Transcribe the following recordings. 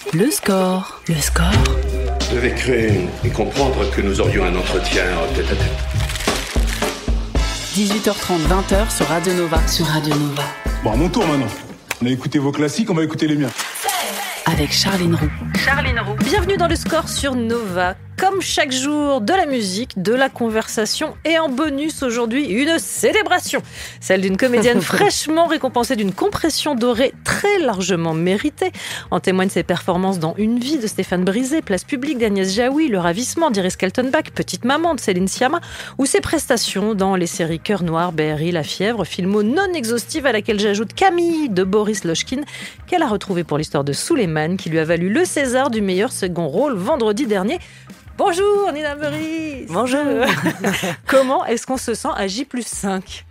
Le score. Le score. Je devais créer et comprendre que nous aurions un entretien tête-à-tête. 18h30, 20h sur Radio Nova. Bon, à mon tour maintenant. On a écouté vos classiques, on va écouter les miens. Avec Charline Roux. Bienvenue dans le score sur Nova. Comme chaque jour, de la musique, de la conversation et en bonus aujourd'hui, une célébration. Celle d'une comédienne fraîchement récompensée d'une compression dorée très largement méritée. En témoignent ses performances dans Une vie de Stéphane Brisé, Place publique d'Agnès Jaoui, Le ravissement d'Iris Keltenbach, Petite maman de Céline Sciamma, ou ses prestations dans les séries Cœur noir, BRI, La fièvre, filmo non exhaustive à laquelle j'ajoute Camille de Boris Lochkin, qu'elle a retrouvé pour l'histoire de Souleymane, qui lui a valu le César du meilleur second rôle vendredi dernier. Bonjour Nina Meurice. Bonjour. Comment est-ce qu'on se sent à J+5 ?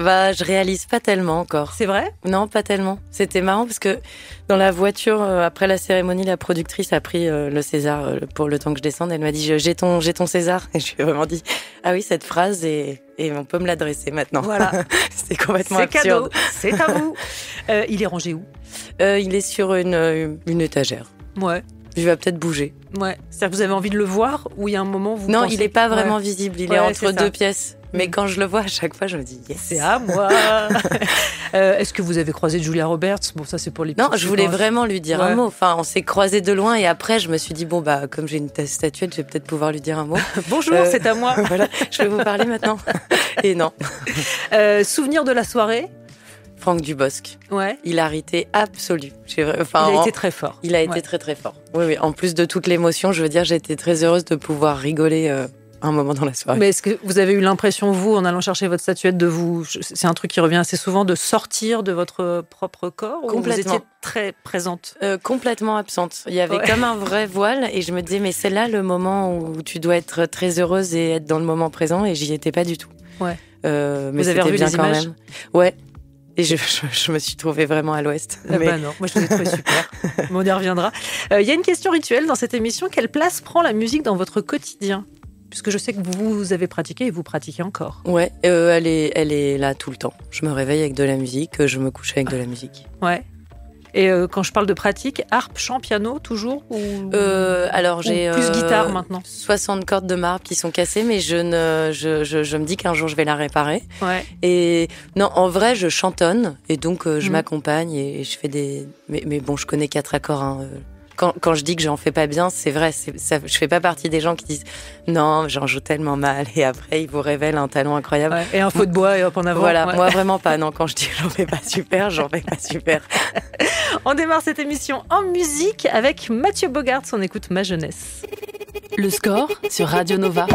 Je réalise pas tellement encore. C'est vrai ? Non, pas tellement. C'était marrant parce que dans la voiture, après la cérémonie, la productrice a pris le César pour le temps que je descende. Elle m'a dit j'ai ton César. Et je lui ai vraiment dit ah oui, cette phrase et on peut me l'adresser maintenant. Voilà. C'est complètement C'est absurde. cadeau, c'est à vous. Il est rangé où ? Il est sur une étagère. Ouais. Il va peut-être bouger. Ouais. C'est-à-dire que vous avez envie de le voir ou il y a un moment où vous Non, pensez... il n'est pas vraiment visible. Il est entre deux pièces. Mais Mm. quand je le vois, à chaque fois, je me dis yes. C'est à moi. Est-ce que vous avez croisé Julia Roberts ? Bon, ça c'est pour les petits. Non, je voulais vraiment lui dire un mot. Enfin, on s'est croisés de loin et après, je me suis dit comme j'ai une statuette, je vais peut-être pouvoir lui dire un mot. Bonjour, c'est à moi. Voilà, je vais vous parler maintenant. Et non. Souvenir de la soirée ? Franck Dubosc. Ouais. Hilarité absolue. Il a été très fort. Il a été très très fort. Oui. En plus de toute l'émotion, je veux dire, j'ai été très heureuse de pouvoir rigoler un moment dans la soirée. Mais est-ce que vous avez eu l'impression, vous, en allant chercher votre statuette, c'est un truc qui revient assez souvent, de sortir de votre propre corps ? Ou vous étiez très présente ? Complètement absente. Il y avait comme un vrai voile et je me disais, mais c'est là le moment où tu dois être très heureuse et être dans le moment présent et j'y étais pas du tout. Ouais. Mais vous avez revu bien les quand images ? même. Ouais. Et je me suis trouvée vraiment à l'ouest. Mais... non, moi je vous ai trouvé super. Mais on y reviendra. Il y a une question rituelle dans cette émission. Quelle place prend la musique dans votre quotidien ? Puisque je sais que vous avez pratiqué et vous pratiquez encore. Ouais, elle est là tout le temps. Je me réveille avec de la musique, je me couche avec de la musique. Ouais. Et quand je parle de pratique, harpe, chant, piano, toujours ou... Alors j'ai plus guitare maintenant. 60 cordes de marbre qui sont cassées, mais je me dis qu'un jour je vais la réparer. Ouais. Et non, en vrai, je chantonne et donc je m'accompagne et je fais des. Mais bon, je connais 4 accords. Hein. Quand je dis que j'en fais pas bien, c'est vrai. Je fais pas partie des gens qui disent non, j'en joue tellement mal et après ils vous révèlent un talent incroyable. Ouais, et un faux de bois et hop en avant. Voilà, ouais. moi vraiment pas. Non, quand je dis que j'en fais pas super, j'en fais pas super. On démarre cette émission en musique avec Mathieu Bogart. On écoute Ma jeunesse. Le score sur Radio Nova.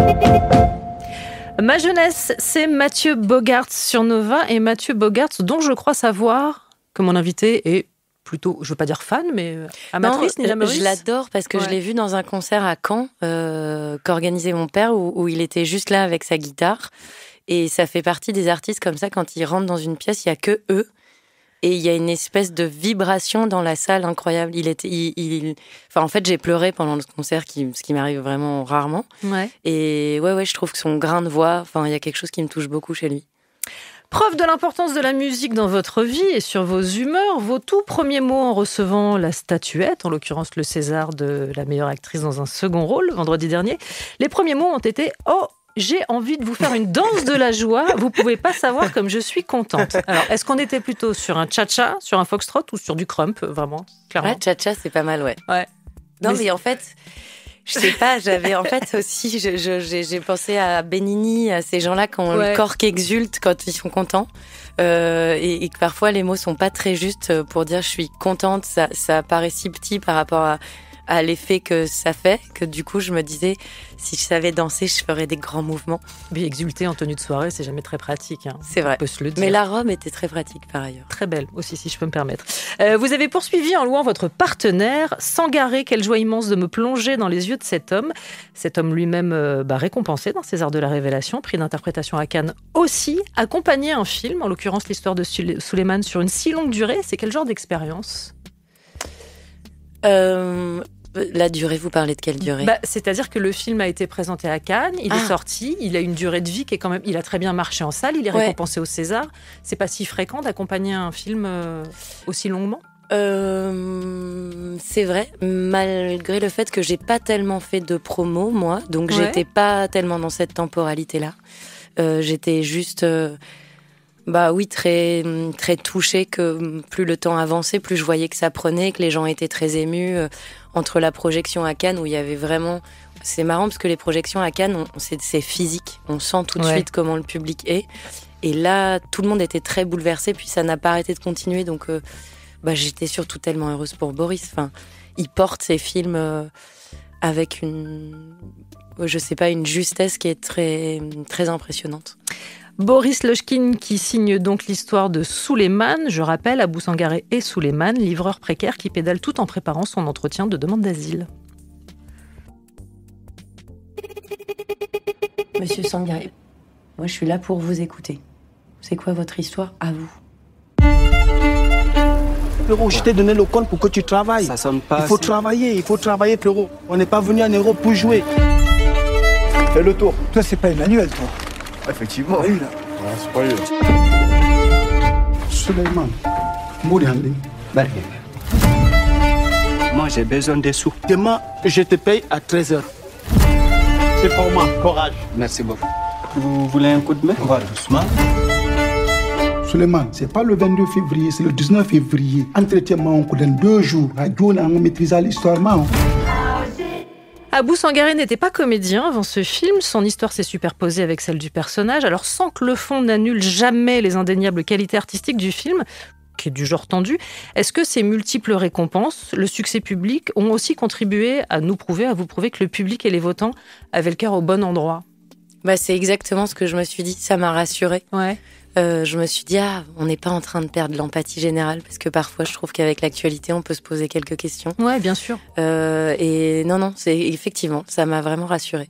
Ma jeunesse, c'est Mathieu Bogart sur Nova et Mathieu Bogart, dont je crois savoir que mon invité est plutôt, je veux pas dire fan, mais amatrice, Nina Meurice. Je l'adore parce que je l'ai vu dans un concert à Caen qu'organisait mon père où il était juste là avec sa guitare et ça fait partie des artistes comme ça, quand ils rentrent dans une pièce, il y a que eux et il y a une espèce de vibration dans la salle incroyable. En fait, j'ai pleuré pendant le concert, ce qui m'arrive vraiment rarement. Ouais. Et je trouve que son grain de voix, il y a quelque chose qui me touche beaucoup chez lui. Preuve de l'importance de la musique dans votre vie et sur vos humeurs, vos tout premiers mots en recevant la statuette, en l'occurrence le César de la meilleure actrice dans un second rôle, vendredi dernier, les premiers mots ont été « Oh, j'ai envie de vous faire une danse de la joie, vous pouvez pas savoir comme je suis contente ». Alors, est-ce qu'on était plutôt sur un cha-cha, sur un foxtrot ou sur du crump, vraiment, clairement ? Ouais, cha-cha, c'est pas mal, ouais. Non, mais en fait... Je sais pas, j'avais en fait aussi, j'ai pensé à Benigni, à ces gens-là qui ont le corps qui exulte quand ils sont contents et que parfois les mots sont pas très justes pour dire je suis contente, ça paraît si petit par rapport à l'effet que ça fait, que du coup je me disais si je savais danser, je ferais des grands mouvements. Mais exulter en tenue de soirée, c'est jamais très pratique. Hein. C'est vrai. On peut se le dire. Mais la robe était très pratique par ailleurs. Très belle aussi, si je peux me permettre. Vous avez poursuivi en louant votre partenaire. Sangaré, quelle joie immense de me plonger dans les yeux de cet homme. Cet homme lui-même récompensé dans César de la Révélation, prix d'interprétation à Cannes aussi. Accompagner un film, en l'occurrence l'histoire de Souleymane sur une si longue durée, c'est quel genre d'expérience ? La durée, vous parlez de quelle durée ? C'est-à-dire que le film a été présenté à Cannes, il est sorti, il a une durée de vie qui est quand même... Il a très bien marché en salle, il est récompensé au César. C'est pas si fréquent d'accompagner un film aussi longuement ? C'est vrai, malgré le fait que j'ai pas tellement fait de promo, moi, donc j'étais pas tellement dans cette temporalité-là. J'étais juste, très, très touchée que plus le temps avançait, plus je voyais que ça prenait, que les gens étaient très émus. Entre la projection à Cannes, où il y avait vraiment... C'est marrant parce que les projections à Cannes, c'est physique. On sent tout de suite comment le public est. Et là, tout le monde était très bouleversé, puis ça n'a pas arrêté de continuer, donc... j'étais surtout tellement heureuse pour Boris. Enfin, il porte ses films avec une justesse qui est très, très impressionnante. Boris Lochkine qui signe donc l'histoire de Souleymane. Je rappelle, Abou Sangaré et Souleymane, livreur précaire qui pédale tout en préparant son entretien de demande d'asile. Monsieur Sangaré, moi je suis là pour vous écouter. C'est quoi votre histoire à vous ? Frérot, je t'ai donné le compte pour que tu travailles. Ça sonne pas. Il faut travailler, frérot. On n'est pas venu en Europe pour jouer. Fais le tour. Toi, c'est pas Emmanuel, toi. Effectivement. Oui, là. C'est pas lui. Souleymane, Mouriandi. Moi, j'ai besoin des sous. Demain, je te paye à 13h. C'est pour moi. Courage. Merci beaucoup. Vous voulez un coup de main? On va doucement. Souleymane, c'est pas le 22 février, c'est le 19 février. Entretien, on dans 2 jours. Radio, on maîtrise l'histoire, Abou Sangaré n'était pas comédien avant ce film. Son histoire s'est superposée avec celle du personnage, alors sans que le fond n'annule jamais les indéniables qualités artistiques du film, qui est du genre tendu. Est-ce que ces multiples récompenses, le succès public, ont aussi contribué à vous prouver que le public et les votants avaient le cœur au bon endroit ? C'est exactement ce que je me suis dit. Ça m'a rassurée. Ouais. Je me suis dit, on n'est pas en train de perdre l'empathie générale, parce que parfois, je trouve qu'avec l'actualité, on peut se poser quelques questions. Ouais, bien sûr. Et non, c'est effectivement, ça m'a vraiment rassurée.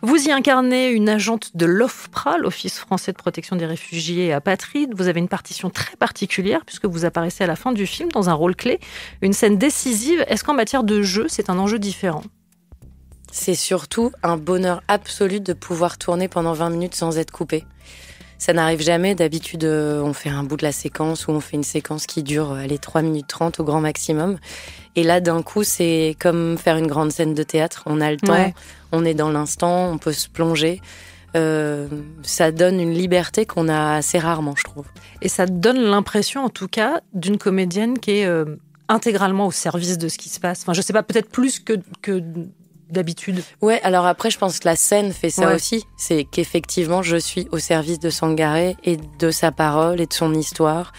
Vous y incarnez une agente de l'OFPRA, l'Office français de protection des réfugiés et apatrides. Vous avez une partition très particulière, puisque vous apparaissez à la fin du film dans un rôle clé, une scène décisive. Est-ce qu'en matière de jeu, c'est un enjeu différent ? C'est surtout un bonheur absolu de pouvoir tourner pendant 20 minutes sans être coupé. Ça n'arrive jamais. D'habitude, on fait un bout de la séquence ou on fait une séquence qui dure 3 minutes 30 au grand maximum. Et là, d'un coup, c'est comme faire une grande scène de théâtre. On a le temps, on est dans l'instant, on peut se plonger. Ça donne une liberté qu'on a assez rarement, je trouve. Et ça donne l'impression, en tout cas, d'une comédienne qui est intégralement au service de ce qui se passe. Enfin, je sais pas, peut-être plus que d'habitude. Ouais, alors après, je pense que la scène fait ça aussi. C'est qu'effectivement, je suis au service de Sangaré et de sa parole et de son histoire.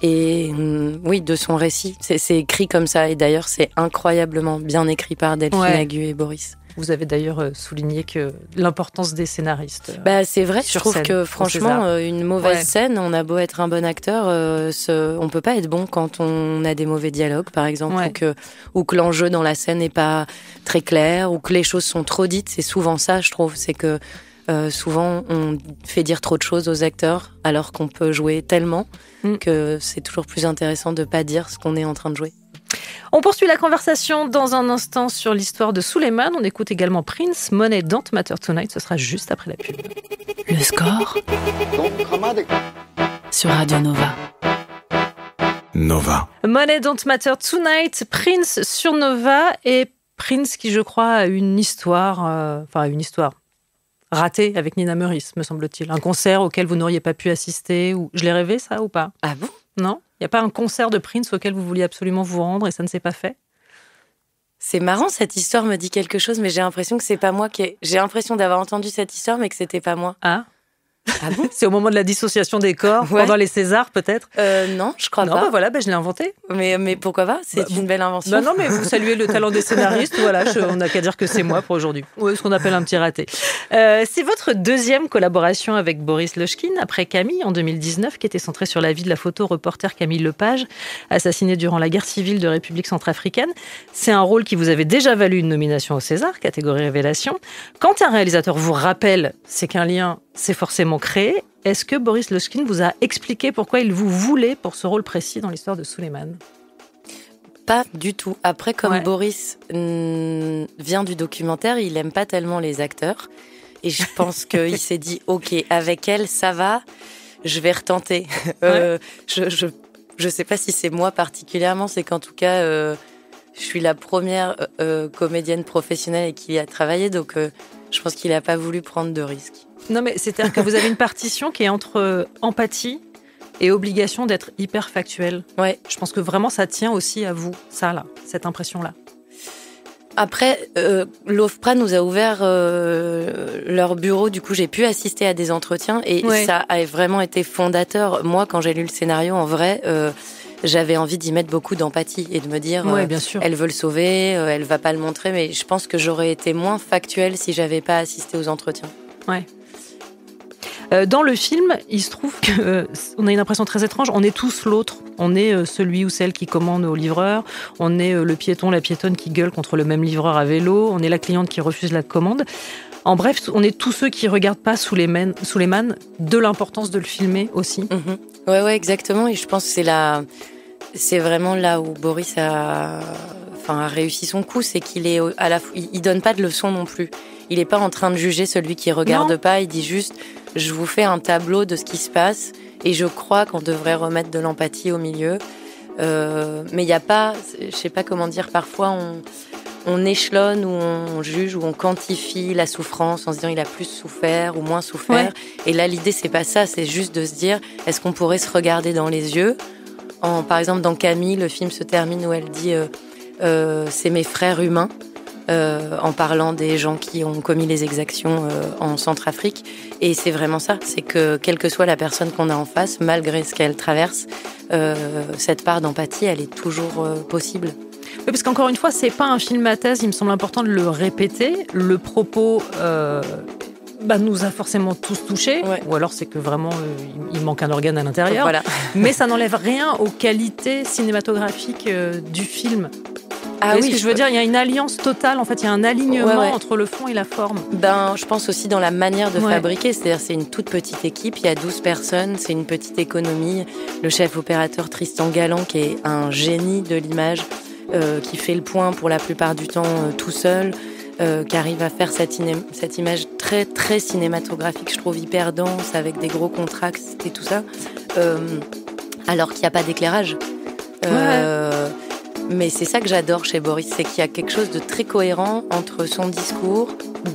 Et de son récit. C'est écrit comme ça. Et d'ailleurs, c'est incroyablement bien écrit par Delphine Agu et Boris. Vous avez d'ailleurs souligné que l'importance des scénaristes. C'est vrai, je trouve que franchement, une mauvaise scène, on a beau être un bon acteur, on peut pas être bon quand on a des mauvais dialogues, par exemple, ou que l'enjeu dans la scène n'est pas très clair, ou que les choses sont trop dites. C'est souvent ça, je trouve. C'est que souvent, on fait dire trop de choses aux acteurs, alors qu'on peut jouer tellement que c'est toujours plus intéressant de pas dire ce qu'on est en train de jouer. On poursuit la conversation dans un instant sur l'histoire de Souleymane. On écoute également Prince, Money Don't Matter Tonight. Ce sera juste après la pub. Le score sur Radio Nova. Nova. Money Don't Matter Tonight, Prince sur Nova. Et Prince qui, je crois, a une histoire ratée avec Nina Meurice, me semble-t-il. Un concert auquel vous n'auriez pas pu assister. Je l'ai rêvé, ça, ou pas ? Ah bon ? Non ? Il n'y a pas un concert de Prince auquel vous vouliez absolument vous rendre et ça ne s'est pas fait ? C'est marrant, cette histoire me dit quelque chose, mais j'ai l'impression que c'est pas moi J'ai l'impression d'avoir entendu cette histoire, mais que c'était pas moi. Ah bon ? C'est au moment de la dissociation des corps, pendant les Césars, peut-être ? Non, je crois pas. Je l'ai inventé. Mais pourquoi pas ? C'est une belle invention. Non, mais vous saluez le talent des scénaristes, on n'a qu'à dire que c'est moi pour aujourd'hui. Ou ce qu'on appelle un petit raté. C'est votre deuxième collaboration avec Boris Lochkine, après Camille, en 2019, qui était centrée sur la vie de la photo-reporter Camille Lepage, assassinée durant la guerre civile de République centrafricaine. C'est un rôle qui vous avait déjà valu une nomination au César, catégorie révélation. Quand un réalisateur vous rappelle, c'est qu'un lien s'est forcément créé. Est-ce que Boris Lochkine vous a expliqué pourquoi il vous voulait pour ce rôle précis dans l'histoire de Souleymane ? Pas du tout. Après, comme Boris vient du documentaire, il aime pas tellement les acteurs. Et je pense qu'il s'est dit, OK, avec elle, ça va, je vais retenter. je sais pas si c'est moi particulièrement, c'est qu'en tout cas, je suis la première comédienne professionnelle avec qui il a travaillé, donc je pense qu'il n'a pas voulu prendre de risques. Non, mais c'est-à-dire que vous avez une partition qui est entre empathie et obligation d'être hyper factuelle. Ouais. Je pense que vraiment ça tient aussi à vous, ça là, cette impression-là. Après, l'OFPRA nous a ouvert leur bureau, du coup j'ai pu assister à des entretiens et ça a vraiment été fondateur. Moi, quand j'ai lu le scénario, en vrai, j'avais envie d'y mettre beaucoup d'empathie et de me dire, bien sûr. Elle veut le sauver, elle va pas le montrer, mais je pense que j'aurais été moins factuelle si j'avais pas assisté aux entretiens. Ouais. Dans le film, il se trouve qu'on a une impression très étrange. On est tous l'autre. On est celui ou celle qui commande au livreur. On est le piéton, la piétonne qui gueule contre le même livreur à vélo. On est la cliente qui refuse la commande. En bref, on est tous ceux qui regardent pas sous les mannes de l'importance de le filmer aussi. Mm-hmm. Ouais, exactement. Et je pense que c'est vraiment là où Boris a réussi son coup, c'est qu'il est il donne pas de leçon non plus. Il est pas en train de juger celui qui regarde pas. Il dit juste, je vous fais un tableau de ce qui se passe et je crois qu'on devrait remettre de l'empathie au milieu. Mais il y a pas, je sais pas comment dire, parfois on échelonne ou on juge ou on quantifie la souffrance en se disant il a plus souffert ou moins souffert. Ouais. Et là, l'idée, c'est pas ça, c'est juste de se dire, est-ce qu'on pourrait se regarder dans les yeux ? Par exemple, dans Camille, le film se termine où elle dit c'est mes frères humains, en parlant des gens qui ont commis les exactions en Centrafrique. Et c'est vraiment ça, c'est que quelle que soit la personne qu'on a en face, malgré ce qu'elle traverse, cette part d'empathie, elle est toujours possible. Oui, parce qu'encore une fois, c'est pas un film à thèse, il me semble important de le répéter. Le propos nous a forcément tous touchés, ou alors c'est que vraiment il manque un organe à l'intérieur. Voilà. Mais ça n'enlève rien aux qualités cinématographiques du film. Ah oui, ce que je veux dire, il y a une alliance totale, en fait, il y a un alignement entre le fond et la forme. Je pense aussi dans la manière de fabriquer, c'est-à-dire c'est une toute petite équipe, il y a 12 personnes, c'est une petite économie. Le chef opérateur Tristan Galland, qui est un génie de l'image, qui fait le point pour la plupart du temps tout seul, qui arrive à faire cette image très très cinématographique, je trouve hyper dense, avec des gros contrastes et tout ça, alors qu'il n'y a pas d'éclairage. Mais c'est ça que j'adore chez Boris, c'est qu'il y a quelque chose de très cohérent entre son discours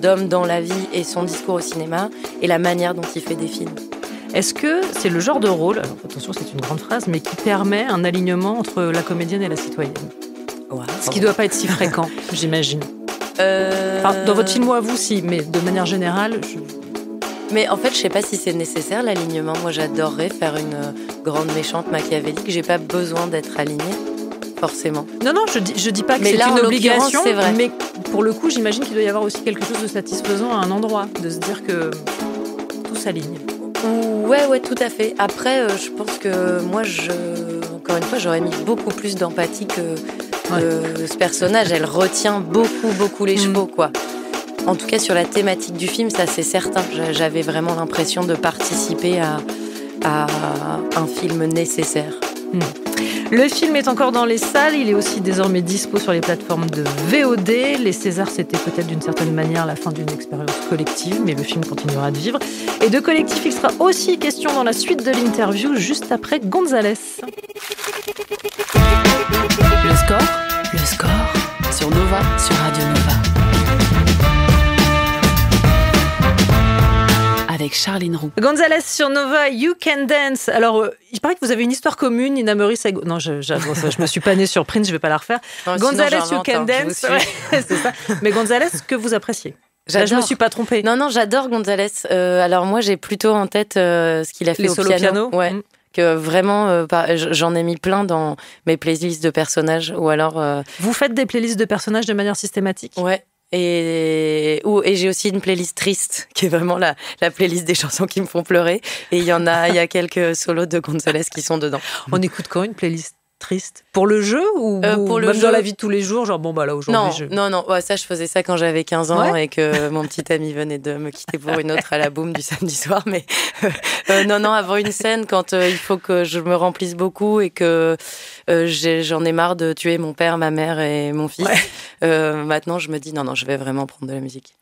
d'homme dans la vie et son discours au cinéma et la manière dont il fait des films. Est-ce que c'est le genre de rôle, alors attention c'est une grande phrase, mais qui permet un alignement entre la comédienne et la citoyenne ? Ce qui ne doit pas être si fréquent, j'imagine. Dans votre film ou à vous, si, mais de manière générale... Mais en fait, je ne sais pas si c'est nécessaire l'alignement. Moi, j'adorerais faire une grande méchante machiavélique. Je n'ai pas besoin d'être alignée. Forcément. Non, je dis pas que c'est une obligation, c'est vrai. Mais pour le coup, j'imagine qu'il doit y avoir aussi quelque chose de satisfaisant à un endroit, de se dire que tout s'aligne. Ouais, tout à fait. Après, je pense que moi, encore une fois, j'aurais mis beaucoup plus d'empathie que ce personnage. Elle retient beaucoup les chevaux, quoi. En tout cas, sur la thématique du film, ça c'est certain. J'avais vraiment l'impression de participer à un film nécessaire. Le film est encore dans les salles, il est aussi désormais dispo sur les plateformes de VOD. Les Césars, c'était peut-être d'une certaine manière la fin d'une expérience collective, mais le film continuera de vivre. Et de collectif, il sera aussi question dans la suite de l'interview, juste après Gonzalez. Le score sur Nova, sur Radio Nova. Avec Charline Roux. Gonzalez sur Nova, You Can Dance. Alors, il paraît que vous avez une histoire commune, Nina Meurice. Non, j'adore ça. Je me suis pas née sur Prince, je vais pas la refaire. Non, Gonzalez, You Can Dance. C'est ça. Mais Gonzalez, que vous appréciez. Là, je me suis pas trompée. Non, j'adore Gonzalez. Alors moi, j'ai plutôt en tête ce qu'il a fait au piano. Ouais. Que vraiment, j'en ai mis plein dans mes playlists de personnages. Ou alors. Vous faites des playlists de personnages de manière systématique ? Ouais. Et j'ai aussi une playlist triste, qui est vraiment la playlist des chansons qui me font pleurer. Et il y a quelques solos de Gonzalez qui sont dedans. On écoute quand une playlist triste ? Pour le jeu ou pour le jeu, dans la vie de tous les jours, genre là aujourd'hui Non, ouais, ça je faisais ça quand j'avais 15 ans et que mon petit ami venait de me quitter pour une autre à la boum du samedi soir, mais non, avant une scène quand il faut que je me remplisse beaucoup et que j'en ai marre de tuer mon père, ma mère et mon fils. Maintenant je me dis non, je vais vraiment prendre de la musique.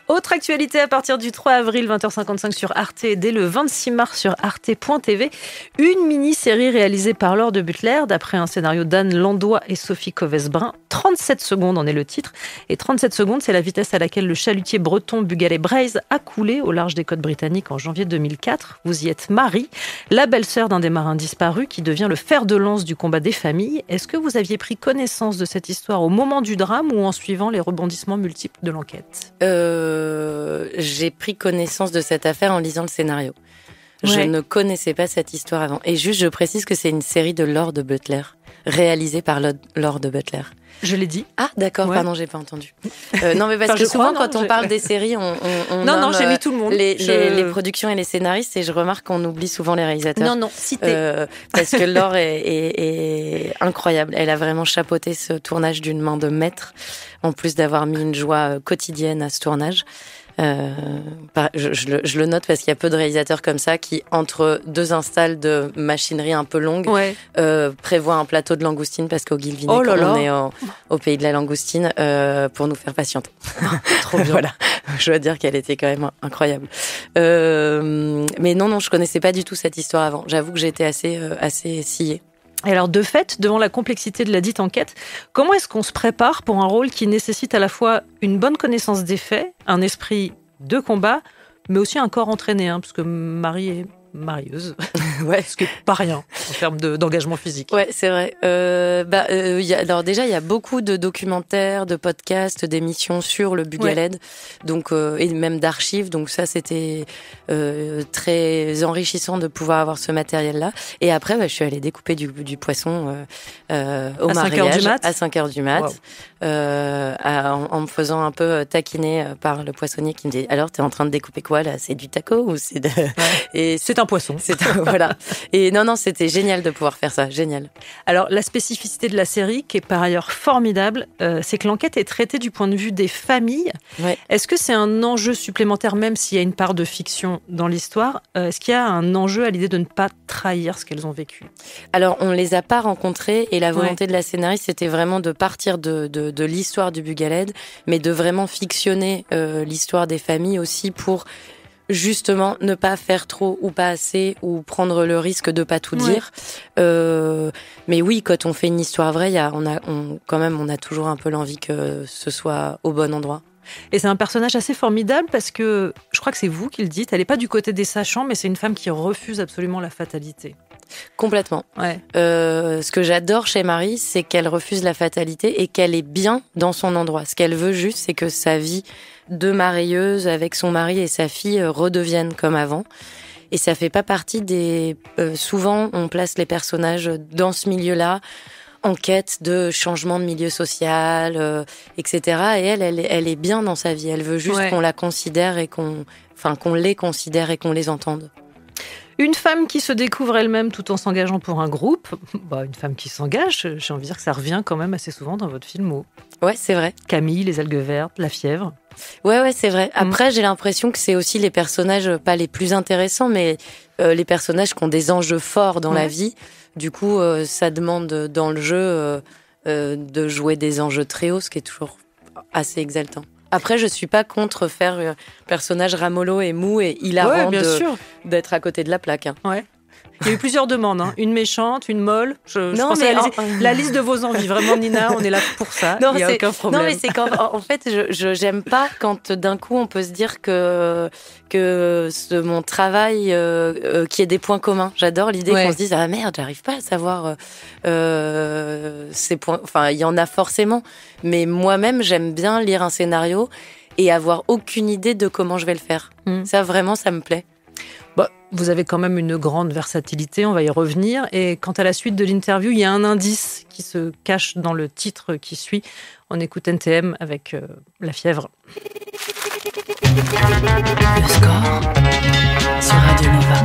Autre actualité à partir du 3 avril, 20h55 sur Arte et dès le 26 mars sur arte.tv. Une mini-série réalisée par Laure de Butler d'après un scénario d'Anne Landois et Sophie Covès-Brun. 37 secondes en est le titre. Et 37 secondes, c'est la vitesse à laquelle le chalutier breton Bugalet Braise a coulé au large des côtes britanniques en janvier 2004. Vous y êtes Marie, la belle-sœur d'un des marins disparus qui devient le fer de lance du combat des familles. Est-ce que vous aviez pris connaissance de cette histoire au moment du drame ou en suivant les rebondissements multiples de l'enquête ? J'ai pris connaissance de cette affaire en lisant le scénario. Je ne connaissais pas cette histoire avant. Et juste, je précise que c'est une série de Laure de Butler, réalisée par Laure de Butler. Je l'ai dit. Ah, d'accord, pardon, j'ai pas entendu. Non, mais parce que souvent, quand on parle des séries, on non, j'ai mis tout le monde. Les productions et les scénaristes, et je remarque qu'on oublie souvent les réalisateurs. Non, cité. Parce que Laure est incroyable. Elle a vraiment chapeauté ce tournage d'une main de maître, en plus d'avoir mis une joie quotidienne à ce tournage. Je le note parce qu'il y a peu de réalisateurs comme ça qui, entre deux installs de machinerie un peu longue, prévoient un plateau de langoustine parce qu'au Guilvinec, on est au pays de la langoustine pour nous faire patienter. Trop bien. Voilà. Je dois dire qu'elle était quand même incroyable. Mais non, je connaissais pas du tout cette histoire avant. J'avoue que j'étais assez sciée. Et alors, de fait, devant la complexité de la dite enquête, comment est-ce qu'on se prépare pour un rôle qui nécessite à la fois une bonne connaissance des faits, un esprit de combat, mais aussi un corps entraîné, parce que Marie est marieuse, ce qui n'est pas rien en termes d'engagement physique. Ouais, c'est vrai. Alors déjà, il y a beaucoup de documentaires, de podcasts, d'émissions sur le Bugaled, donc et même d'archives. Donc ça, c'était très enrichissant de pouvoir avoir ce matériel-là. Et après, je suis allée découper du poisson au mariage à 5h du mat. En me faisant un peu taquiner par le poissonnier qui me dit: alors, t'es en train de découper quoi là? C'est du taco ou c'est Et c'est un poisson. Voilà. Et non, c'était génial de pouvoir faire ça, génial. Alors, la spécificité de la série, qui est par ailleurs formidable, c'est que l'enquête est traitée du point de vue des familles. Ouais. Est-ce que c'est un enjeu supplémentaire, même s'il y a une part de fiction dans l'histoire? Est-ce qu'il y a un enjeu à l'idée de ne pas trahir ce qu'elles ont vécu? Alors, on les a pas rencontrées et la volonté de la scénariste, c'était vraiment de partir de l'histoire du Bugaled, mais de vraiment fictionner l'histoire des familles aussi pour justement ne pas faire trop ou pas assez ou prendre le risque de pas tout dire. Mais oui, quand on fait une histoire vraie, on a toujours un peu l'envie que ce soit au bon endroit. Et c'est un personnage assez formidable parce que je crois que c'est vous qui le dites, elle n'est pas du côté des sachants, mais c'est une femme qui refuse absolument la fatalité. Complètement. Ouais. Ce que j'adore chez Marie, c'est qu'elle refuse la fatalité et qu'elle est bien dans son endroit. Ce qu'elle veut juste, c'est que sa vie de marieuse avec son mari et sa fille redevienne comme avant. Et ça fait pas partie des... souvent, on place les personnages dans ce milieu-là, en quête de changement de milieu social, etc. Et elle est bien dans sa vie. Elle veut juste qu'on la considère et qu'on les considère et qu'on les entende. Une femme qui se découvre elle-même tout en s'engageant pour un groupe. Une femme qui s'engage, j'ai envie de dire que ça revient quand même assez souvent dans votre film. Ouais, c'est vrai. Camille, les algues vertes, la fièvre. Ouais, c'est vrai. Après, j'ai l'impression que c'est aussi les personnages, pas les plus intéressants, mais les personnages qui ont des enjeux forts dans la vie. Du coup, ça demande dans le jeu de jouer des enjeux très hauts, ce qui est toujours assez exaltant. Après, je suis pas contre faire un personnage ramollo et mou et hilarant d'être à côté de la plaque. Ouais. Il y a eu plusieurs demandes, une méchante, une molle. Je pense à la liste de vos envies. Vraiment, Nina, on est là pour ça. Il n'y a aucun problème. Non, mais c'est en fait, j'aime pas quand d'un coup on peut se dire que mon travail, qu'il y ait des points communs. J'adore l'idée qu'on se dise ah merde, j'arrive pas à savoir ces points. Enfin, il y en a forcément, mais moi-même j'aime bien lire un scénario et avoir aucune idée de comment je vais le faire. Ça vraiment, ça me plaît. Vous avez quand même une grande versatilité, on va y revenir. Et quant à la suite de l'interview, il y a un indice qui se cache dans le titre qui suit. On écoute NTM avec La fièvre. Le score sur Radio Nova.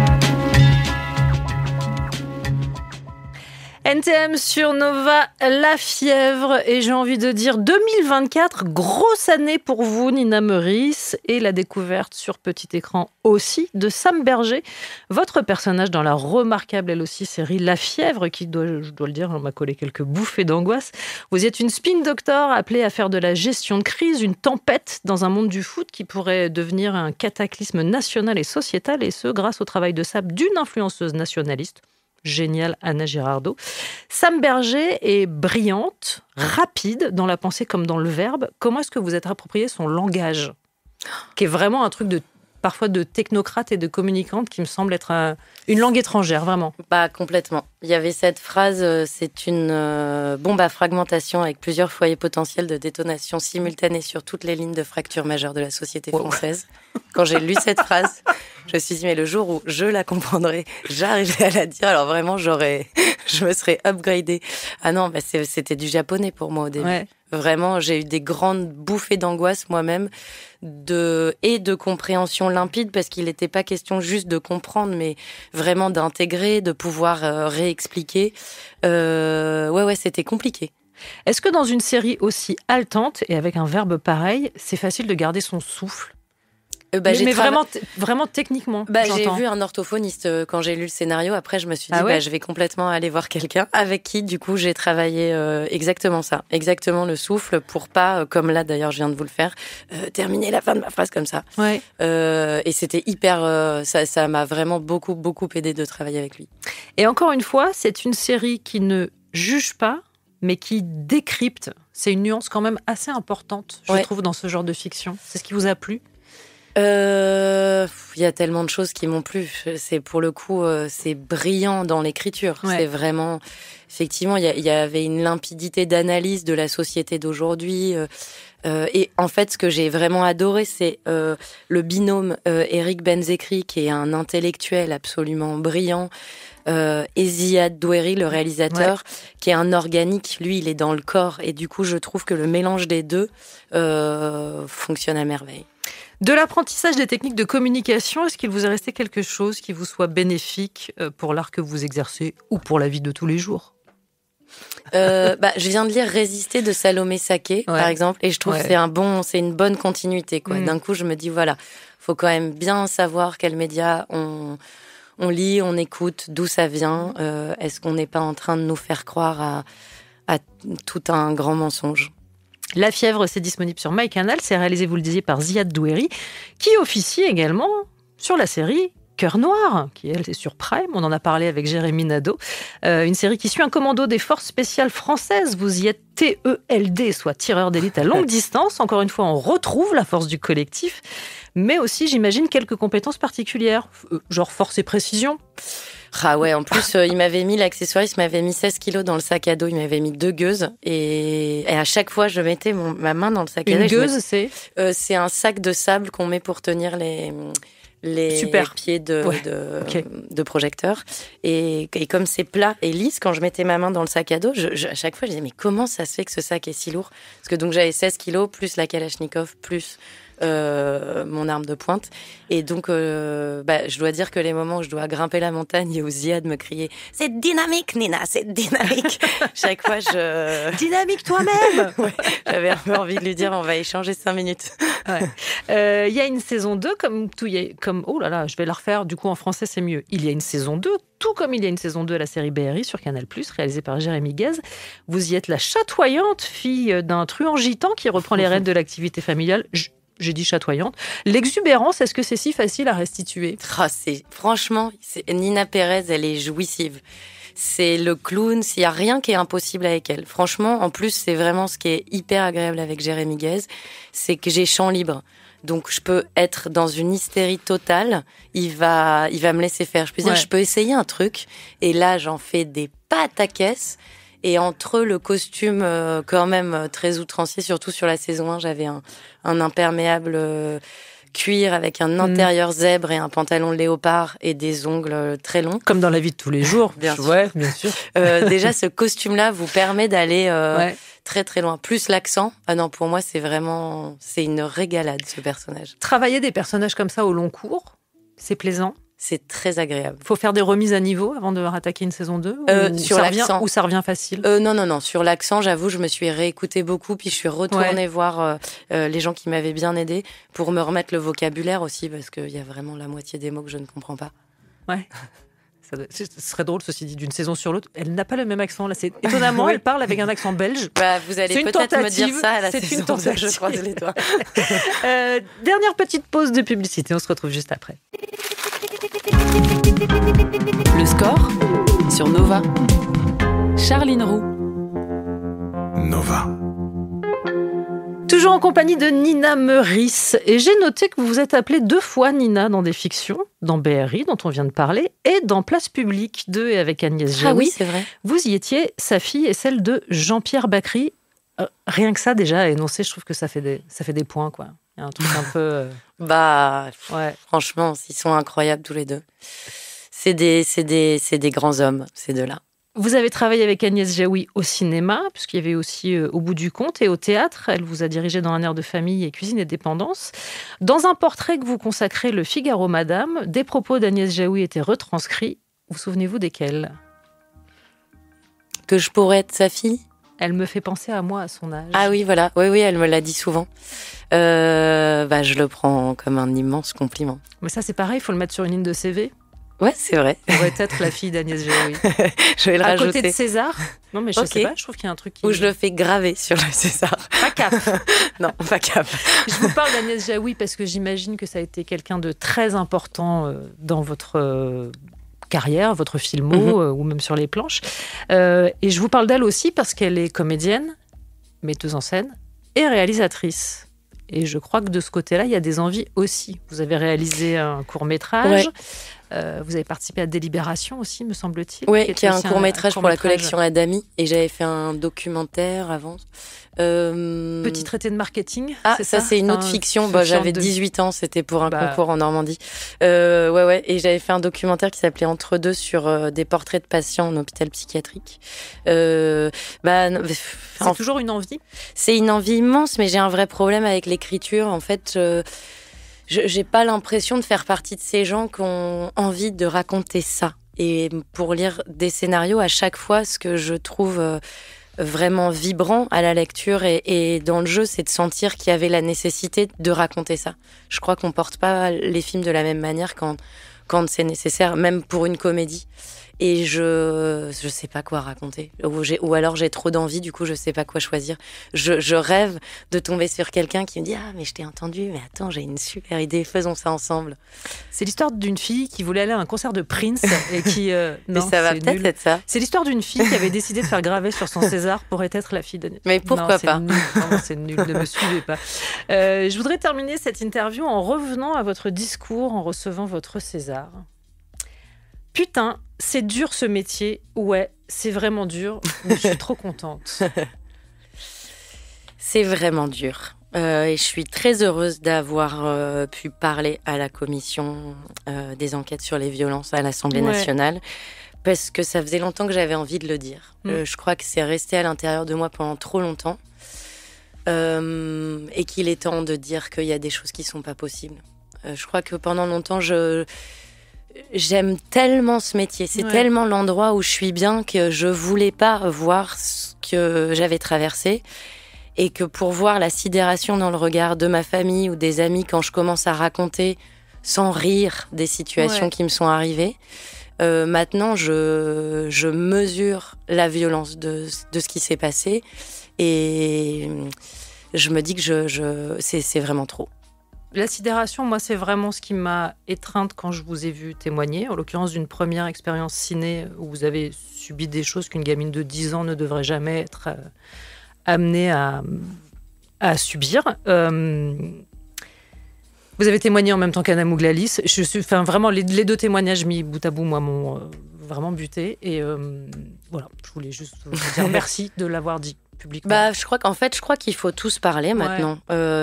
NTM sur Nova, La Fièvre, et j'ai envie de dire 2024, grosse année pour vous, Nina Meurice, et la découverte sur petit écran aussi de Sam Berger, votre personnage dans la remarquable, elle aussi, série La Fièvre, qui, je dois le dire, m'a collé quelques bouffées d'angoisse. Vous êtes une spin doctor appelée à faire de la gestion de crise, une tempête dans un monde du foot qui pourrait devenir un cataclysme national et sociétal, et ce, grâce au travail de sape d'une influenceuse nationaliste. Génial, Anna Girardot. Sam Berger est brillante, rapide dans la pensée comme dans le verbe. Comment est-ce que vous êtes approprié son langage, qui est vraiment un truc parfois de technocrate et de communicante qui me semble être une langue étrangère, vraiment. Complètement. Il y avait cette phrase, c'est une bombe à fragmentation avec plusieurs foyers potentiels de détonation simultanée sur toutes les lignes de fracture majeure de la société française. Quand j'ai lu cette phrase, je me suis dit, mais le jour où je la comprendrai, j'arriverai à la dire, alors vraiment, je me serais upgradée. Ah non, c'était du japonais pour moi au début. Ouais. Vraiment, j'ai eu des grandes bouffées d'angoisse moi-même et de compréhension limpide, parce qu'il n'était pas question juste de comprendre, mais vraiment d'intégrer, de pouvoir réexpliquer. Ouais, c'était compliqué. Est-ce que dans une série aussi haletante et avec un verbe pareil, c'est facile de garder son souffle ? Mais vraiment techniquement. J'ai vu un orthophoniste quand j'ai lu le scénario. Après, je me suis dit, je vais complètement aller voir quelqu'un avec qui, du coup, j'ai travaillé exactement ça. Exactement le souffle, pour pas, comme là d'ailleurs, je viens de vous le faire, terminer la fin de ma phrase comme ça. Ouais. Et c'était hyper... ça m'a vraiment beaucoup, beaucoup aidé de travailler avec lui. Et encore une fois, c'est une série qui ne juge pas, mais qui décrypte. C'est une nuance quand même assez importante, je trouve, dans ce genre de fiction. C'est ce qui vous a plu ? Il y a tellement de choses qui m'ont plu. C'est pour le coup, c'est brillant dans l'écriture. Ouais. C'est vraiment, effectivement, il y avait une limpidité d'analyse de la société d'aujourd'hui. Et en fait, ce que j'ai vraiment adoré, c'est le binôme Eric Benzekri, qui est un intellectuel absolument brillant, et Ziad Doueri, le réalisateur, qui est un organique. Lui, il est dans le corps. Et du coup, je trouve que le mélange des deux fonctionne à merveille. De l'apprentissage des techniques de communication, est-ce qu'il vous est resté quelque chose qui vous soit bénéfique pour l'art que vous exercez ou pour la vie de tous les jours ? Je viens de lire Résister de Salomé Saké, par exemple, et je trouve que c'est une bonne continuité, quoi. D'un coup, je me dis, voilà, faut quand même bien savoir quels médias on lit, on écoute, d'où ça vient. Est-ce qu'on n'est pas en train de nous faire croire à tout un grand mensonge ? La Fièvre, c'est disponible sur MyCanal. C'est réalisé, vous le disiez, par Ziad Doueri, qui officie également sur la série Cœur Noir, qui, elle, est sur Prime. On en a parlé avec Jérémy Nadeau. Une série qui suit un commando des forces spéciales françaises. Vous y êtes TELD, soit tireur d'élite à longue distance. Encore une fois, on retrouve la force du collectif, mais aussi, j'imagine, quelques compétences particulières, genre force et précision. Ah ouais, en plus, il m'avait mis l'accessoiriste, il m'avait mis 16 kilos dans le sac à dos, il m'avait mis 2 gueuses, et à chaque fois, je mettais ma main dans le sac à dos. Une gueuse, c'est c'est un sac de sable qu'on met pour tenir les pieds de projecteur. Et comme c'est plat et lisse, quand je mettais ma main dans le sac à dos, à chaque fois, je disais, mais comment ça se fait que ce sac est si lourd ? Parce que donc j'avais 16 kilos, plus la Kalachnikov, plus mon arme de pointe. Et donc, je dois dire que les moments où je dois grimper la montagne et où Ziad me criait « C'est dynamique, Nina, c'est dynamique !» Chaque fois, Dynamique toi-même. J'avais un peu envie de lui dire « On va échanger 5 minutes. » Il y a une saison 2, oh là là, je vais la refaire, du coup en français c'est mieux. Il y a une saison 2, tout comme il y a une saison 2 à la série BRI sur Canal+, réalisée par Jérémy Guez. Vous y êtes la chatoyante fille d'un truand gitan qui reprend les rênes de l'activité familiale. J'ai dit chatoyante. L'exubérance, est-ce que c'est si facile à restituer ? Franchement, Nina Pérez, elle est jouissive. C'est le clown, s'il n'y a rien qui est impossible avec elle. Franchement, en plus, c'est vraiment ce qui est hyper agréable avec Jérémy Guez, c'est que j'ai champ libre. Donc, je peux être dans une hystérie totale. Il va me laisser faire. Je peux dire, je peux essayer un truc. Et là, j'en fais des pâtes à caisse. Et entre eux, le costume quand même très outrancier, surtout sur la saison 1, j'avais un imperméable cuir avec un intérieur zèbre et un pantalon léopard et des ongles très longs. Comme dans la vie de tous les jours. Bien sûr. Ouais, bien sûr. Déjà, ce costume-là vous permet d'aller très très loin. Plus l'accent. Ah non, pour moi, c'est une régalade, ce personnage. Travailler des personnages comme ça au long cours, c'est plaisant ? C'est très agréable. Faut faire des remises à niveau avant de rattaquer une saison 2 sur l'accent. Ou ça revient facile? Non. Sur l'accent, j'avoue, je me suis réécoutée beaucoup, puis je suis retournée voir les gens qui m'avaient bien aidée pour me remettre le vocabulaire aussi, parce qu'il y a vraiment la moitié des mots que je ne comprends pas. Ouais. Ce serait drôle, ceci dit, d'une saison sur l'autre. Elle n'a pas le même accent. Là, c'est étonnamment, elle parle avec un accent belge. Vous allez peut-être me dire ça à la saison 2, je croise les doigts. Dernière petite pause de publicité, on se retrouve juste après. Le score sur Nova. Charline Roux. Nova. Toujours en compagnie de Nina Meurice. Et j'ai noté que vous vous êtes appelée 2 fois Nina dans des fictions, dans BRI, dont on vient de parler, et dans Place Publique 2 et avec Agnès Jaoui. Ah oui, c'est vrai. Vous y étiez sa fille et celle de Jean-Pierre Bacry. Rien que ça, déjà, à énoncer, je trouve que ça fait des points, quoi. Il y a un truc un peu... Franchement, ils sont incroyables tous les deux. C'est des grands hommes, ces deux-là. Vous avez travaillé avec Agnès Jaoui au cinéma, puisqu'il y avait aussi Au bout du compte, et au théâtre. Elle vous a dirigé dans Un air de famille et Cuisine et dépendance. Dans un portrait que vous consacrez, Le Figaro Madame, des propos d'Agnès Jaoui étaient retranscrits. Vous souvenez-vous desquels? Que je pourrais être sa fille? Elle me fait penser à moi à son âge. Ah oui, voilà. Oui, elle me l'a dit souvent. Je le prends comme un immense compliment. Mais ça, c'est pareil, il faut le mettre sur une ligne de CV. Ouais, c'est vrai. On pourrait être la fille d'Agnès Jaoui. Je vais le rajouter. À côté de César. Non, mais je sais pas, je trouve qu'il y a un truc qui... Ou je le fais graver sur le César. Pas cap. Non, pas cap. Je vous parle d'Agnès Jaoui parce que j'imagine que ça a été quelqu'un de très important dans votre carrière, votre filmo, ou même sur les planches. Et je vous parle d'elle aussi parce qu'elle est comédienne, metteuse en scène et réalisatrice. Et je crois que de ce côté-là, il y a des envies aussi. Vous avez réalisé un court-métrage. Ouais. Vous avez participé à Délibération aussi, me semble-t-il. Oui, qui est un court-métrage pour la collection Adami. Et j'avais fait un documentaire avant. Petit traité de marketing. Ah, ça c'est une autre fiction. J'avais 18 ans, c'était pour un concours en Normandie. Ouais. Et j'avais fait un documentaire qui s'appelait Entre deux sur des portraits de patients en hôpital psychiatrique. C'est toujours une envie? C'est une envie immense, mais j'ai un vrai problème avec l'écriture. En fait, j'ai pas l'impression de faire partie de ces gens qui ont envie de raconter ça. Et pour lire des scénarios, à chaque fois, ce que je trouve vraiment vibrant à la lecture et dans le jeu, c'est de sentir qu'il y avait la nécessité de raconter ça. Je crois qu'on porte pas les films de la même manière quand c'est nécessaire, même pour une comédie. Et je sais pas quoi raconter. Ou alors j'ai trop d'envie, du coup je sais pas quoi choisir. Je rêve de tomber sur quelqu'un qui me dit « Ah, mais je t'ai entendu, mais attends, j'ai une super idée, faisons ça ensemble. » C'est l'histoire d'une fille qui voulait aller à un concert de Prince et qui... non, ça va peut-être être ça. C'est l'histoire d'une fille qui avait décidé de faire graver sur son César « Pourrait être la fille de... » Mais pourquoi pas? Nul. Non, c'est nul, ne me suivez pas. Je voudrais terminer cette interview en revenant à votre discours en recevant votre César. Putain, c'est dur ce métier. Ouais, c'est vraiment dur, mais je suis trop contente. C'est vraiment dur. Et je suis très heureuse d'avoir pu parler à la commission des enquêtes sur les violences à l'Assemblée nationale, parce que ça faisait longtemps que j'avais envie de le dire. Je crois que c'est resté à l'intérieur de moi pendant trop longtemps, et qu'il est temps de dire qu'il y a des choses qui ne sont pas possibles. Je crois que pendant longtemps, j'aime tellement ce métier, c'est tellement l'endroit où je suis bien que je voulais pas voir ce que j'avais traversé, et que pour voir la sidération dans le regard de ma famille ou des amis quand je commence à raconter sans rire des situations qui me sont arrivées, maintenant je mesure la violence de ce qui s'est passé, et je me dis que c'est vraiment trop. La sidération, moi, c'est vraiment ce qui m'a étreinte quand je vous ai vu témoigner, en l'occurrence d'une première expérience ciné où vous avez subi des choses qu'une gamine de 10 ans ne devrait jamais être amenée à subir. Vous avez témoigné en même temps qu'Anna Mouglalis. Vraiment, les deux témoignages mis bout à bout, moi, m'ont vraiment buté. Et voilà, je voulais juste vous dire merci de l'avoir dit. Je crois qu'il faut tous parler maintenant.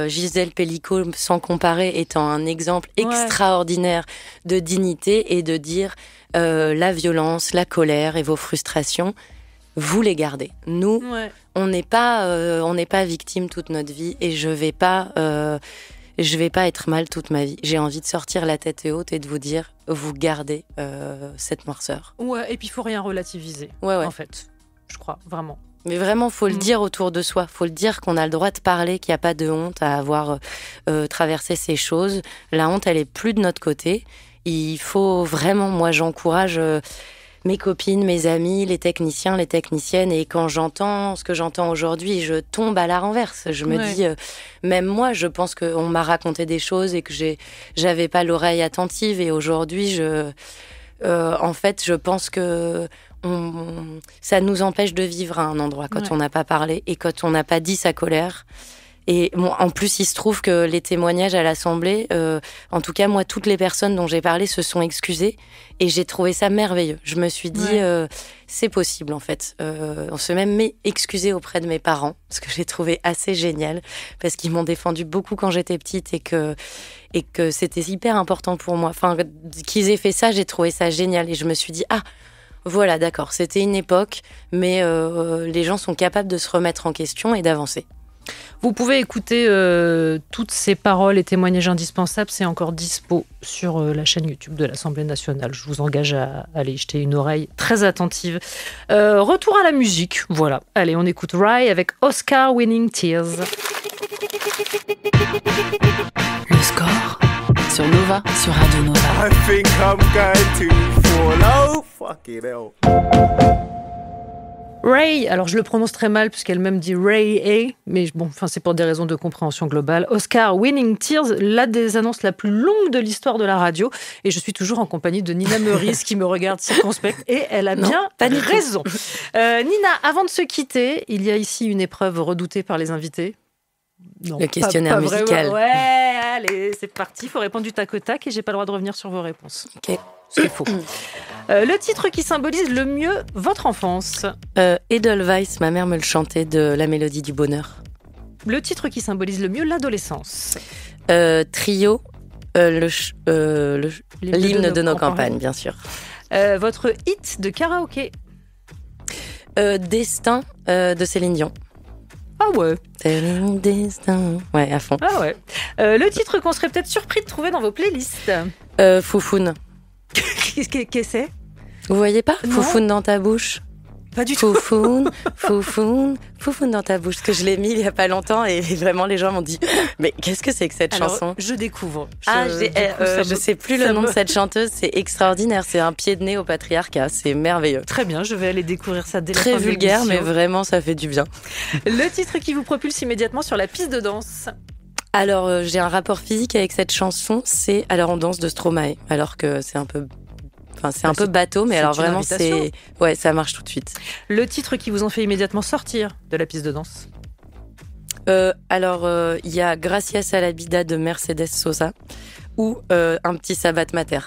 Gisèle Pellicot, sans comparer, étant un exemple extraordinaire de dignité et de dire la violence, la colère et vos frustrations, vous les gardez. Nous, on n'est pas victime toute notre vie, et je vais pas je vais pas être mal toute ma vie. J'ai envie de sortir la tête haute et de vous dire, vous gardez cette noirceur. Ouais, et puis il faut rien relativiser, en fait, je crois, vraiment. Mais vraiment, faut le dire autour de soi. Faut le dire qu'on a le droit de parler, qu'il n'y a pas de honte à avoir traversé ces choses. La honte, elle est plus de notre côté. Il faut vraiment, moi, j'encourage mes copines, mes amis, les techniciens, les techniciennes. Et quand j'entends ce que j'entends aujourd'hui, je tombe à la renverse. Je me dis, même moi, je pense qu'on m'a raconté des choses et que j'avais pas l'oreille attentive. Et aujourd'hui, en fait, je pense que ça nous empêche de vivre à un endroit quand on n'a pas parlé et quand on n'a pas dit sa colère. Et bon, en plus, il se trouve que les témoignages à l'Assemblée, en tout cas, moi, toutes les personnes dont j'ai parlé se sont excusées et j'ai trouvé ça merveilleux. Je me suis dit, c'est possible, en fait. On se même excusé auprès de mes parents, ce que j'ai trouvé assez génial, parce qu'ils m'ont défendu beaucoup quand j'étais petite et que c'était hyper important pour moi. Enfin, qu'ils aient fait ça, j'ai trouvé ça génial et je me suis dit, voilà, d'accord, c'était une époque, mais les gens sont capables de se remettre en question et d'avancer. Vous pouvez écouter toutes ces paroles et témoignages indispensables, c'est encore dispo sur la chaîne YouTube de l'Assemblée nationale. Je vous engage à aller y jeter une oreille très attentive. Retour à la musique, voilà. Allez, on écoute Rai avec Oscar Winning Tears. Le score sur Nova, sur Radio Nova. I think I'm going to fall. Oh, fuck it hell. Ray, alors je le prononce très mal puisqu'elle-même dit Ray A, mais bon, enfin c'est pour des raisons de compréhension globale. Oscar Winning Tears, la des annonces la plus longue de l'histoire de la radio, et je suis toujours en compagnie de Nina Meurice qui me regarde circonspecte et elle a bien raison. Nina, avant de se quitter, il y a ici une épreuve redoutée par les invités. Non, le questionnaire musical. Ouais, allez, c'est parti. Il faut répondre du tac au tac et j'ai pas le droit de revenir sur vos réponses. Ok. C'est faux. Le titre qui symbolise le mieux votre enfance. Edelweiss, ma mère me le chantait, de La Mélodie du Bonheur. Le titre qui symbolise le mieux l'adolescence. Trio, l'hymne de nos campagnes, bien sûr. Votre hit de karaoké. Destin de Céline Dion. Ah ouais. Destin. Ouais, à fond. Ah ouais. Le titre qu'on serait peut-être surpris de trouver dans vos playlists. Foufoune. Qu'est-ce que c'est ? Vous voyez pas ? Foufoune dans ta bouche. Pas du tout. Foufoune dans ta bouche. Parce que je l'ai mis il y a pas longtemps et vraiment les gens m'ont dit mais qu'est-ce que c'est que cette chanson ? Je découvre. Je sais plus le nom de cette chanteuse. C'est extraordinaire. C'est un pied de nez au patriarcat. C'est merveilleux. Très bien. Je vais aller découvrir ça dès la fin Très de vulgaire, l'émission. mais vraiment ça fait du bien. Le titre qui vous propulse immédiatement sur la piste de danse. Alors j'ai un rapport physique avec cette chanson. C'est Alors on danse de Stromae. Alors que c'est un peu. Enfin, c'est un peu bateau, mais alors vraiment, ça marche tout de suite. Le titre qui vous en fait immédiatement sortir de la piste de danse. Il y a Gracias a la vida de Mercedes Sosa ou Un petit Sabbat Mater.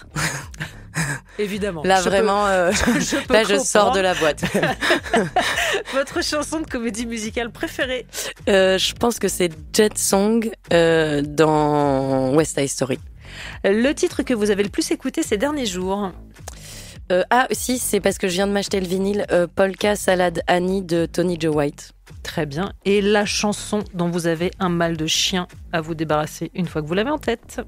Évidemment. Là, je sors de la boîte. Votre chanson de comédie musicale préférée ? Je pense que c'est Jet Song dans West Side Story. Le titre que vous avez le plus écouté ces derniers jours ? Si, c'est parce que je viens de m'acheter le vinyle Polka Salad Annie de Tony Joe White. Très bien. Et la chanson dont vous avez un mal de chien à vous débarrasser une fois que vous l'avez en tête ?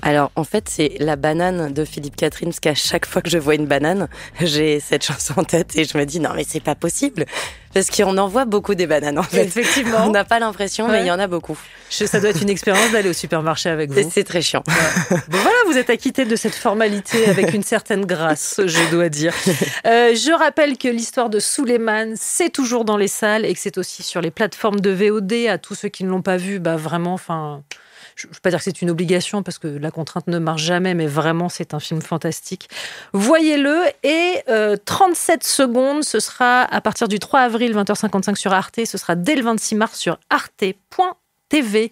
Alors, en fait, c'est La banane de Philippe Catherine, parce qu'à chaque fois que je vois une banane, j'ai cette chanson en tête et je me dis non, mais c'est pas possible. Parce qu'on en voit beaucoup des bananes, en fait. Effectivement. On n'a pas l'impression, mais il y en a beaucoup. Ça doit être une expérience d'aller au supermarché avec vous. C'est très chiant. Ouais. Bon, voilà, vous êtes acquitté de cette formalité avec une certaine grâce, je dois dire. Je rappelle que l'histoire de Souleymane, c'est toujours dans les salles et que c'est aussi sur les plateformes de VOD. À tous ceux qui ne l'ont pas vu, vraiment, je ne veux pas dire que c'est une obligation parce que la contrainte ne marche jamais, mais vraiment, c'est un film fantastique. Voyez-le et 37 secondes, ce sera à partir du 3 avril, 20h55 sur Arte. Ce sera dès le 26 mars sur arte.tv.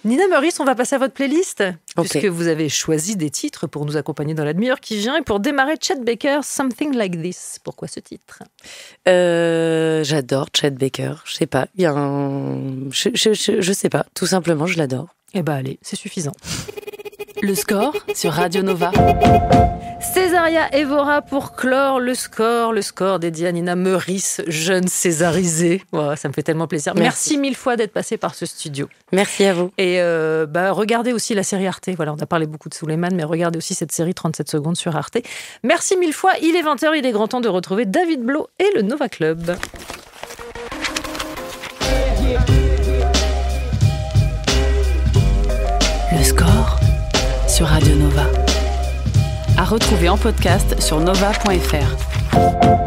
Nina Meurice, on va passer à votre playlist, puisque vous avez choisi des titres pour nous accompagner dans la demi-heure qui vient. Et pour démarrer, Chet Baker, Something Like This. Pourquoi ce titre ? J'adore Chet Baker. Je sais pas, il y a je sais pas. Tout simplement, je l'adore. Eh ben allez, c'est suffisant. Le score sur Radio Nova. Césaria Evora pour clore le score dédié à Nina Meurice, jeune césarisée. Wow, ça me fait tellement plaisir. Merci mille fois d'être passé par ce studio. Merci à vous. Et regardez aussi la série Arte. Voilà, on a parlé beaucoup de Souleymane, mais regardez aussi cette série 37 secondes sur Arte. Merci mille fois. Il est 20h, il est grand temps de retrouver David Blo et le Nova Club. Le score sur Radio Nova. À retrouver en podcast sur nova.fr.